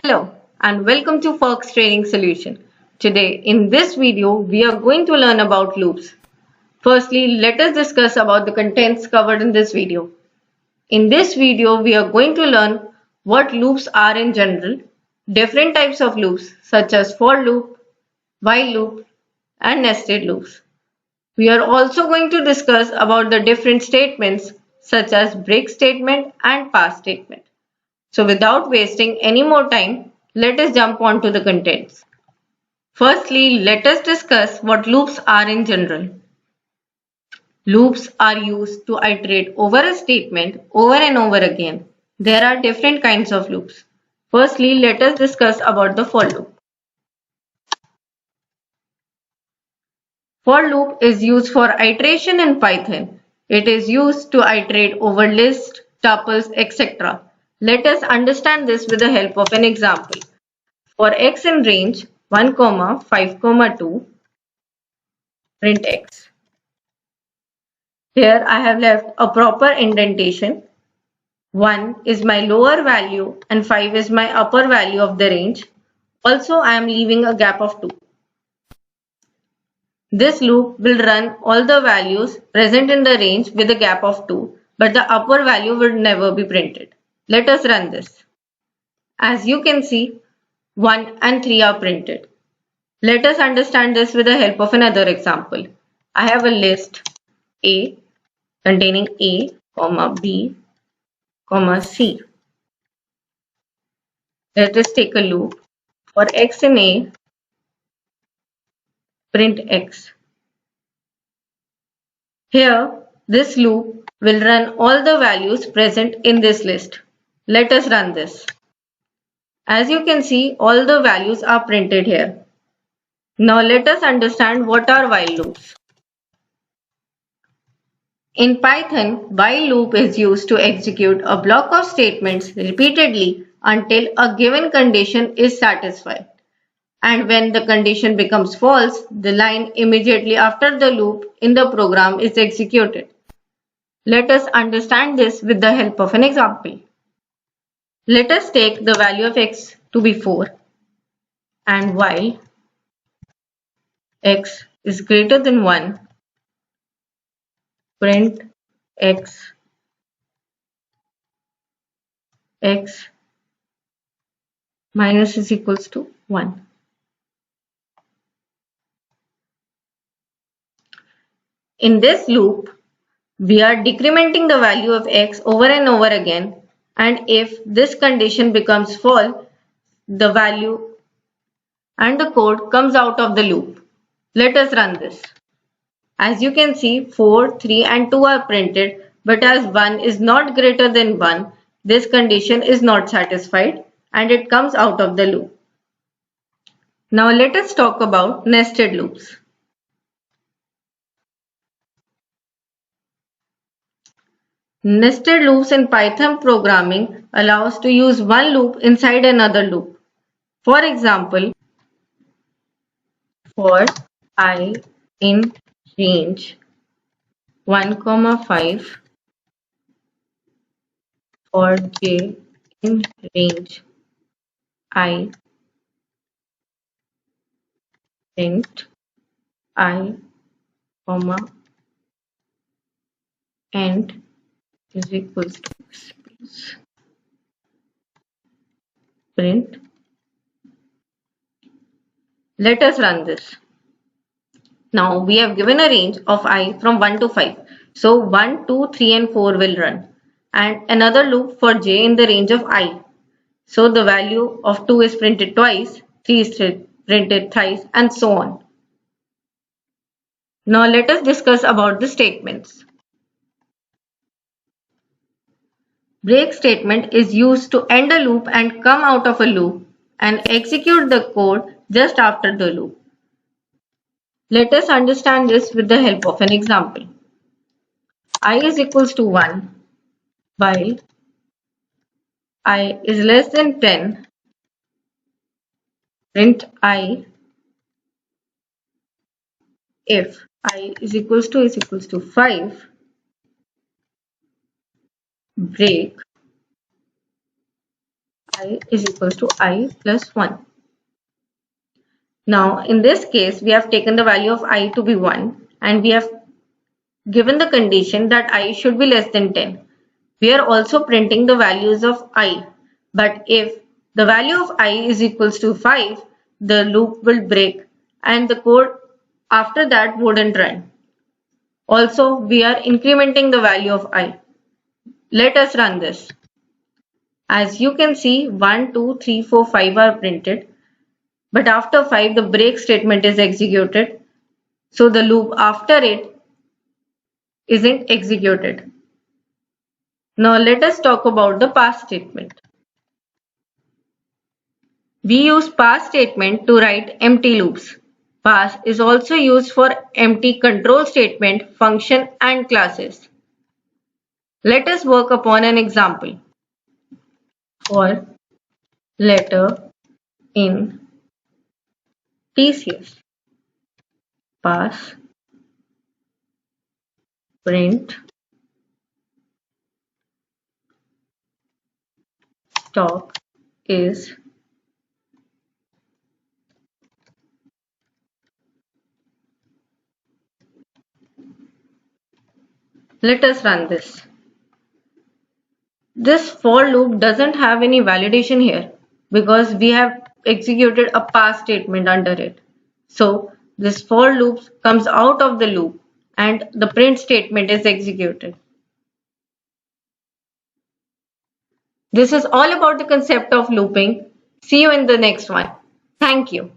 Hello and welcome to Fox Training Solution. Today in this video we are going to learn about loops. Firstly, let us discuss about the contents covered in this video. In this video we are going to learn what loops are in general, different types of loops such as for loop, while loop and nested loops. We are also going to discuss about the different statements such as break statement and pass statement. So without wasting any more time, let us jump on to the contents. Firstly, let us discuss what loops are in general. Loops are used to iterate over a statement over and over again. There are different kinds of loops. Firstly, let us discuss about the for loop. For loop is used for iteration in Python. It is used to iterate over lists, tuples, etc. Let us understand this with the help of an example. For x in range 1, 5, 2, print x. Here I have left a proper indentation. 1 is my lower value and 5 is my upper value of the range. Also I am leaving a gap of 2. This loop will run all the values present in the range with a gap of 2, but the upper value will never be printed. Let us run this. As you can see, 1 and 3 are printed. Let us understand this with the help of another example. I have a list A containing A, B, C. Let us take a loop. For x in A, print x. Here, this loop will run all the values present in this list. Let us run this. As you can see, all the values are printed here. Now let us understand what are while loops. In Python, while loop is used to execute a block of statements repeatedly until a given condition is satisfied. And when the condition becomes false, the line immediately after the loop in the program is executed. Let us understand this with the help of an example. Let us take the value of x to be 4 and while x is greater than 1, print x minus is equals to 1. In this loop, we are decrementing the value of x over and over again, and if this condition becomes false, the value and the code comes out of the loop. Let us run this. As you can see, 4, 3 and 2 are printed, but as 1 is not greater than 1, this condition is not satisfied and it comes out of the loop. Now let us talk about nested loops. Nested loops in Python programming allows to use one loop inside another loop. For example, for I in range 1, 5, for j in range I, print I, end is equals to space, print. Let us run this. Now we have given a range of I from 1 to 5. So 1, 2, 3 and 4 will run. And another loop for j in the range of I. So the value of 2 is printed twice, 3 is printed thrice and so on. Now let us discuss about the statements. Break statement is used to end a loop and come out of a loop and execute the code just after the loop. Let us understand this with the help of an example. I is equals to 1 while I is less than 10, print I if I is equals to 5, break I is equals to I plus 1. Now in this case we have taken the value of I to be 1 and we have given the condition that I should be less than 10. We are also printing the values of I, but if the value of I is equals to 5, the loop will break and the code after that wouldn't run. Also, we are incrementing the value of I. Let us run this. As you can see, 1, 2, 3, 4, 5 are printed, but after 5 the break statement is executed, so the loop after it isn't executed. Now let us talk about the pass statement. We use pass statement to write empty loops. Pass is also used for empty control statement, function and classes. Let us work upon an example. For letter in TCS, pass print stock is let us run this. This for loop doesn't have any validation here because we have executed a pass statement under it. So this for loop comes out of the loop and the print statement is executed. This is all about the concept of looping. See you in the next one. Thank you.